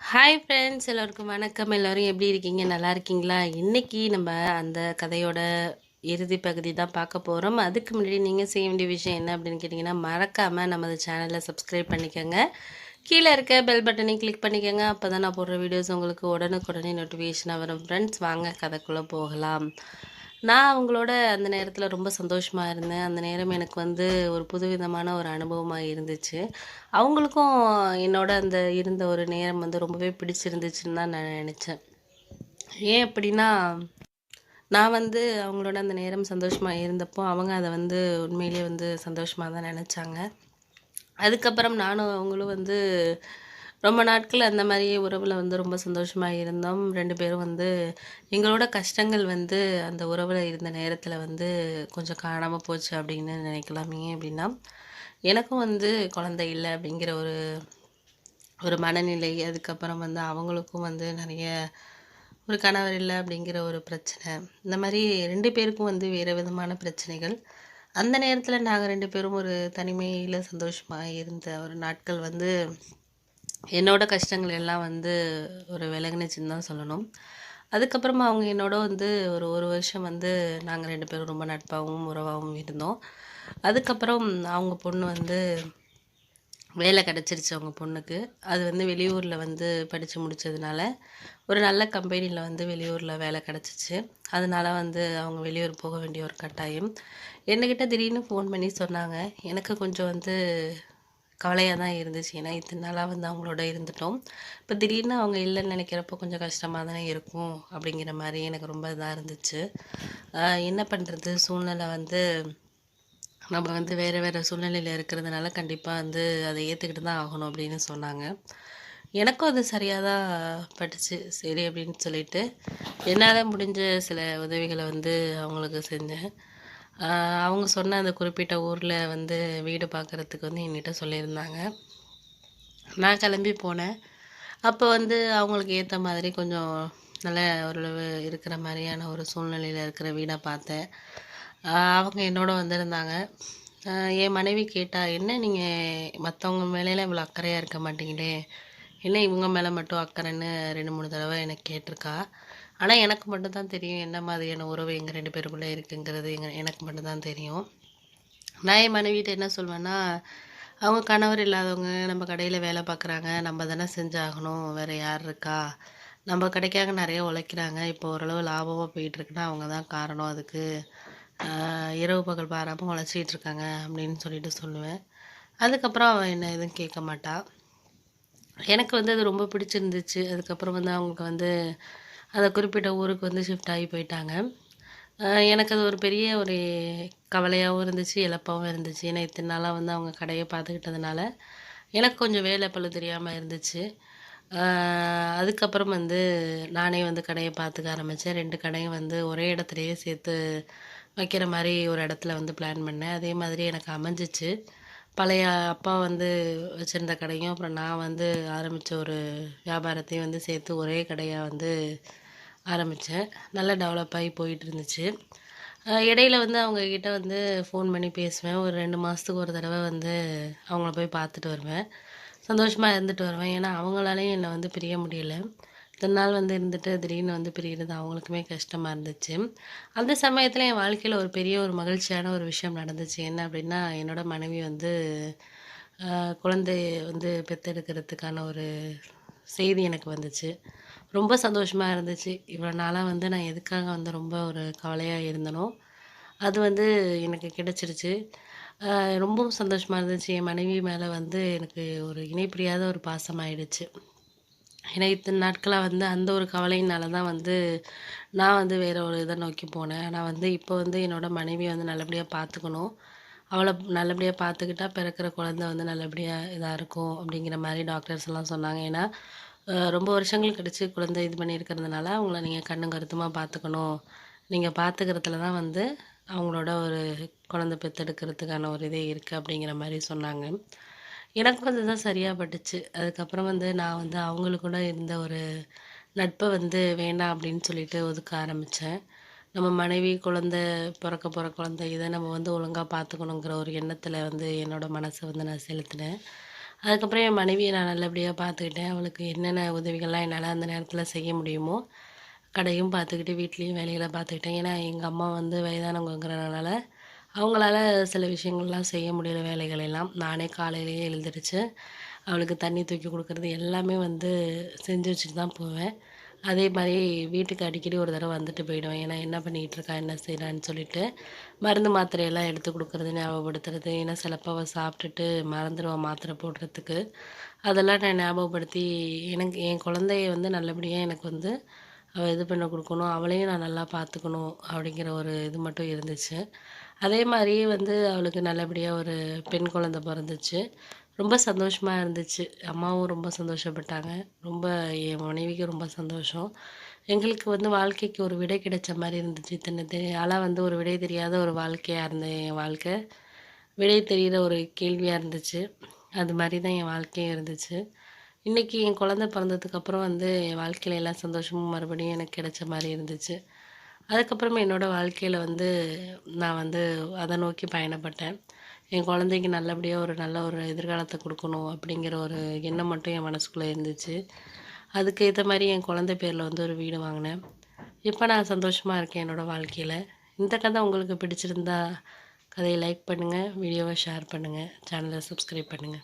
Hi friends, எல்லோருக்கும் வணக்கம். எல்லோரும் எப்படி இருக்கீங்க? நல்லா இருக்கீங்களா? இன்னைக்கு நம்ம அந்த கதையோட இறுதி பகுதி தான் பார்க்க போகிறோம். அதுக்கு முன்னாடி நீங்கள் செய்ய வேண்டிய விஷயம் என்ன அப்படின்னு கேட்டிங்கன்னா, மறக்காமல் நமது சேனலை சப்ஸ்கிரைப் பண்ணிக்கோங்க. கீழே இருக்க பெல் பட்டனையும் கிளிக் பண்ணிக்கோங்க. அப்போ தான் நான் போடுற வீடியோஸ் உங்களுக்கு உடனுக்குடனே நோட்டிஃபிகேஷனாக வரும். ஃப்ரெண்ட்ஸ், வாங்க கதைக்குள்ளே போகலாம். நான் அவங்களோட அந்த நேரத்தில் ரொம்ப சந்தோஷமாக இருந்தேன். அந்த நேரம் எனக்கு வந்து ஒரு புதுவிதமான ஒரு அனுபவமாக இருந்துச்சு. அவங்களுக்கும் என்னோட அந்த இருந்த ஒரு நேரம் வந்து ரொம்பவே பிடிச்சிருந்துச்சுன்னு தான் நான் நினச்சேன். ஏன் அப்படின்னா, நான் வந்து அவங்களோட அந்த நேரம் சந்தோஷமாக இருந்தப்போ அவங்க அதை வந்து உண்மையிலேயே வந்து சந்தோஷமாக தான் நினச்சாங்க. அதுக்கப்புறம் நானும் அவங்களும் வந்து ரொம்ப நாட்கள் அந்த மாதிரி உறவில் வந்து ரொம்ப சந்தோஷமாக இருந்தோம். 2 பேரும் வந்து எங்களோட கஷ்டங்கள் வந்து அந்த உறவில் இருந்த நேரத்தில் வந்து கொஞ்சம் காணாமல் போச்சு அப்படின்னு நினைக்கலாம். ஏன் அப்படின்னா, எனக்கும் வந்து குழந்தை இல்லை அப்படிங்கிற ஒரு ஒரு மனநிலை. அதுக்கப்புறம் வந்து அவங்களுக்கும் வந்து நிறைய ஒரு கணவர் இல்லை அப்படிங்கிற ஒரு பிரச்சனை. இந்த மாதிரி 2 பேருக்கும் வந்து வேறு விதமான பிரச்சனைகள். அந்த நேரத்தில் நாங்கள் 2 பேரும் ஒரு தனிமையில் சந்தோஷமாக இருந்த ஒரு நாட்கள் வந்து என்னோட கஷ்டங்கள் எல்லாம் வந்து ஒரு விலகுனுச்சுன்னு தான் சொல்லணும். அதுக்கப்புறமா அவங்க என்னோட வந்து ஒரு 1 வருஷம் வந்து நாங்கள் 2 பேரும் ரொம்ப நட்பாகவும் உறவாகவும் இருந்தோம். அதுக்கப்புறம் அவங்க பொண்ணு வந்து வேலை கிடச்சிருச்சு அவங்க பொண்ணுக்கு. அது வந்து வெளியூரில் வந்து படித்து முடித்ததுனால ஒரு நல்ல கம்பெனியில் வந்து வெளியூரில் வேலை கிடச்சிச்சு. அதனால வந்து அவங்க வெளியூர் போக வேண்டிய ஒரு கட்டாயம். என்கிட்ட திடீர்னு ஃபோன் பண்ணி சொன்னாங்க. எனக்கு கொஞ்சம் வந்து கவலையாக தான் இருந்துச்சு. ஏன்னா இத்தனை நாளாக வந்து அவங்களோட இருந்துட்டோம். இப்போ திடீர்னு அவங்க இல்லைன்னு நினைக்கிறப்போ கொஞ்சம் கஷ்டமாக தானே இருக்கும் அப்படிங்கிற மாதிரி எனக்கு ரொம்ப இதாக இருந்துச்சு. என்ன பண்ணுறது, சூழ்நிலை வந்து நம்ம வந்து வேறு வேறு சூழ்நிலையில் இருக்கிறதுனால கண்டிப்பாக வந்து அதை ஏற்றுக்கிட்டு தான் ஆகணும் அப்படின்னு சொன்னாங்க. எனக்கும் அது சரியாக தான் பட்டுச்சு. சரி அப்படின்னு சொல்லிட்டு என்னால் முடிஞ்ச சில உதவிகளை வந்து அவங்களுக்கு செஞ்சேன். அவங்க சொன்ன அந்த குறிப்பிட்ட ஊரில் வந்து வீடு பார்க்குறதுக்கு வந்து என்கிட்ட சொல்லியிருந்தாங்க. நான் கிளம்பி போனேன். அப்போ வந்து அவங்களுக்கு ஏற்ற மாதிரி கொஞ்சம் நல்ல ஓரளவு இருக்கிற மாதிரியான ஒரு சூழ்நிலையில் இருக்கிற வீடாக பார்த்தேன். அவங்க என்னோட வந்திருந்தாங்க. என் மனைவி கேட்டா, "என்ன நீங்கள் மற்றவங்க மேலேலாம் இவ்வளோ அக்கறையாக இருக்க மாட்டீங்களே, என்ன இவங்க மேலே மட்டும் அக்கறைன்னு?" 2, 3 தடவை எனக்கு கேட்டிருக்கா. ஆனால் எனக்கு மட்டும் தான் தெரியும் என்ன மாதிரியான உறவு எங்கள் 2 பேருக்குள்ளே இருக்குங்கிறது எனக்கு மட்டும் தான் தெரியும். நான் என் மனைவிட்ட என்ன சொல்வேன்னா, அவங்க கணவர் இல்லாதவங்க நம்ம கடையில் வேலை பார்க்குறாங்க, நம்ம தானே செஞ்சாகணும், வேறு யார் இருக்கா? நம்ம கடைக்காக நிறைய உழைக்கிறாங்க, இப்போ ஓரளவு லாபமாக போயிட்டுருக்குன்னா அவங்க தான் காரணம் அதுக்கு. இரவு பகல் பாராமல் உழைச்சிட்டு இருக்காங்க அப்படின்னு சொல்லிட்டு சொல்லுவேன். அதுக்கப்புறம் அவள் என்ன எதுவும் கேட்க மாட்டா. எனக்கு வந்து அது ரொம்ப பிடிச்சிருந்துச்சு. அதுக்கப்புறம் வந்து அவங்களுக்கு வந்து அந்த குறிப்பிட்ட ஊருக்கு வந்து ஷிஃப்ட் ஆகி போயிட்டாங்க. எனக்கு அது ஒரு பெரிய ஒரு கவலையாகவும் இருந்துச்சு, இழப்பாகவும் இருந்துச்சு. ஏன்னா இத்தனை நாளாக வந்து அவங்க கடையை பார்த்துக்கிட்டதுனால எனக்கு கொஞ்சம் வேலை பளு தெரியாமல் இருந்துச்சு. அதுக்கப்புறம் வந்து நானே வந்து கடையை பார்த்துக்க ஆரம்பித்தேன். 2 கடையும் வந்து ஒரே இடத்துலையே சேர்த்து வைக்கிற மாதிரி ஒரு இடத்துல வந்து பிளான் பண்ணேன். அதே மாதிரி எனக்கு அமைஞ்சிச்சு. பழைய அப்பா வந்து வச்சுருந்த கடையும், அப்புறம் நான் வந்து ஆரம்பித்த ஒரு வியாபாரத்தையும் வந்து சேர்த்து ஒரே கடையாக வந்து ஆரம்பித்தேன். நல்லா டெவலப் ஆகி போயிட்டு இருந்துச்சு. இடையில வந்து அவங்கக்கிட்ட வந்து ஃபோன் பண்ணி பேசுவேன். ஒரு 2 மாதத்துக்கு ஒரு தடவை வந்து அவங்கள போய் பார்த்துட்டு வருவேன். சந்தோஷமாக இருந்துட்டு வருவேன். ஏன்னா அவங்களாலேயும் என்னை வந்து பிரிய முடியல. இத்தனை நாள் வந்து இருந்துட்டு திடீர்னு வந்து பிரியிறது அவங்களுக்குமே கஷ்டமாக இருந்துச்சு. அந்த சமயத்தில் என் வாழ்க்கையில் ஒரு பெரிய ஒரு மகிழ்ச்சியான ஒரு விஷயம் நடந்துச்சு. என்ன அப்படின்னா, என்னோட மனைவி வந்து குழந்தை வந்து பெத்தெடுக்கிறதுக்கான ஒரு செய்தி எனக்கு வந்துச்சு. ரொம்ப சந்தோஷமா இருந்துச்சு. இவ்வளோ நாளா வந்து நான் எதுக்காக வந்து ரொம்ப ஒரு கவலையா இருந்தேனோ, அது வந்து எனக்கு கிடைச்சிருச்சு. அ ரொம்பவும் சந்தோஷமா இருந்துச்சு. என் மனைவி மேல வந்து எனக்கு ஒரு இணை பிரியாத ஒரு பாசம் ஆயிடுச்சு. ஏன்னா இத்தன நாட்களா வந்து அந்த ஒரு கவலையினால தான் வந்து நான் வந்து வேற ஒரு இத நோக்கி போனேன். ஆனா வந்து இப்போ வந்து என்னோட மனைவிய வந்து நல்லபடியா பார்த்துக்கணும். அவள நல்லபடியா பார்த்துக்கிட்டா பிறக்கிற குழந்தை வந்து நல்லபடியா இதா இருக்கும் அப்படிங்கிற மாரி டாக்டர்ஸ்லாம் சொன்னாங்க. ஏன்னா, ரொம்ப வருஷங்கள் கழிச்சு குழந்தை இது பண்ணியிருக்கிறதுனால, அவங்கள நீங்க கண்ணும் கருத்துமா பார்த்துக்கணும். நீங்க பார்த்துக்கிறதுல தான் வந்து அவங்களோட ஒரு குழந்தை பெத்தெடுக்கிறதுக்கான ஒரு இதே இருக்கு அப்படிங்கிற மாரி சொன்னாங்க. எனக்கும் அதுதான் சரியா பட்டுச்சு. அதுக்கப்புறம் வந்து நான் வந்து அவங்களுக்கு கூட இருந்த ஒரு நட்ப வந்து வேண்டாம் அப்படின்னு சொல்லிட்டு ஒதுக்க ஆரம்பிச்சேன். நம்ம மனைவி, குழந்தை, பொறக்க போற குழந்தை இத நம்ம வந்து ஒழுங்கா பார்த்துக்கணுங்கிற ஒரு எண்ணத்துல வந்து என்னோட மனச வந்து நான் செலுத்தினேன். அதுக்கப்புறம் என் மனைவியை நான் நல்லபடியாக பார்த்துக்கிட்டேன். அவளுக்கு என்னென்ன உதவிகள்லாம் என்னால் அந்த நேரத்தில் செய்ய முடியுமோ, கடையும் பார்த்துக்கிட்டு, வீட்லேயும் வேலைகள பார்த்துக்கிட்டேன். ஏன்னா, எங்க அம்மா வந்து வயதானவங்கங்கிறனால, அவங்களால சில விஷயங்கள்லாம் செய்ய முடியல வேலைகள் எல்லாம். நானே காலையிலேயே எழுந்திரிச்சு, அவளுக்கு தண்ணி தூக்கி குடுக்குறது எல்லாமே வந்து செஞ்சு வச்சுட்டு தான் போவேன். அதே மாரி வீட்டுக்கு அடிக்கடி ஒரு தடவ வந்துட்டு போயிடுவேன். ஏன்னா, என்ன பண்ணிகிட்டு இருக்கா? என்ன செய்றான்னு சொல்லிட்டு, மருந்து மாத்திரையெல்லாம் எடுத்து குடுக்குறது, ஞாபகப்படுத்துறது. ஏன்னா, சிலப்போ அவ சாப்பிட்டுட்டு மறந்துருவா மாத்திரை போடுறதுக்கு. அதெல்லாம் நான் ஞாபகப்படுத்தி, எனக்கு என் குழந்தைய வந்து நல்லபடியா எனக்கு வந்து இது பண்ண குடுக்கணும். அவளையும் நான் நல்லா பார்த்துக்கணும், அப்படிங்கிற ஒரு இது மட்டும் இருந்துச்சு. அதே மாரி வந்து அவளுக்கு நல்லபடியா ஒரு பெண் குழந்தை பொறந்துச்சு. ரொம்ப சந்தோஷமா இருந்துச்சு. அம்மாவும் ரொம்ப சந்தோஷப்பட்டாங்க. ரொம்ப என் மனைவிக்கும் ரொம்ப சந்தோஷம். எங்களுக்கு வந்து வாழ்க்கைக்கு ஒரு விடை கிடைச்ச மாரி இருந்துச்சு. இத்தன நாளா வந்து ஒரு விடை தெரியாத ஒரு வாழ்க்கையா இருந்த என் வாழ்க்கை, விடை தெரியிற ஒரு கேள்வியா இருந்துச்சு. அது மாரி தான் என் வாழ்க்கையும் இருந்துச்சு. இன்னைக்கு என் குழந்தை பிறந்ததுக்கப்புறம் வந்து என் வாழ்க்கையில எல்லா சந்தோஷமும் மறுபடியும் எனக்கு கிடைச்ச மாரி இருந்துச்சு. அதுக்கப்புறமா என்னோட வாழ்க்கையில வந்து நான் வந்து அத நோக்கி பயணப்பட்டேன். என் குழந்தைக்கு நல்லபடியா ஒரு நல்ல ஒரு எதிர்காலத்த குடுக்கணும் அப்படிங்கிற ஒரு எண்ணம் மட்டும் என் மனசுக்குள்ள இருந்துச்சு. அதுக்கு ஏத்த மாரி என் குழந்தை பேர்ல வந்து ஒரு வீடு வாங்குனேன். இப்ப நான் சந்தோஷமா இருக்கேன் என்னோட வாழ்க்கையில. இந்த கதை உங்களுக்கு பிடிச்சிருந்தா கதைய லைக் பண்ணுங்க, வீடியோவ ஷேர் பண்ணுங்க, சேனல சப்ஸ்கிரைப் பண்ணுங்க.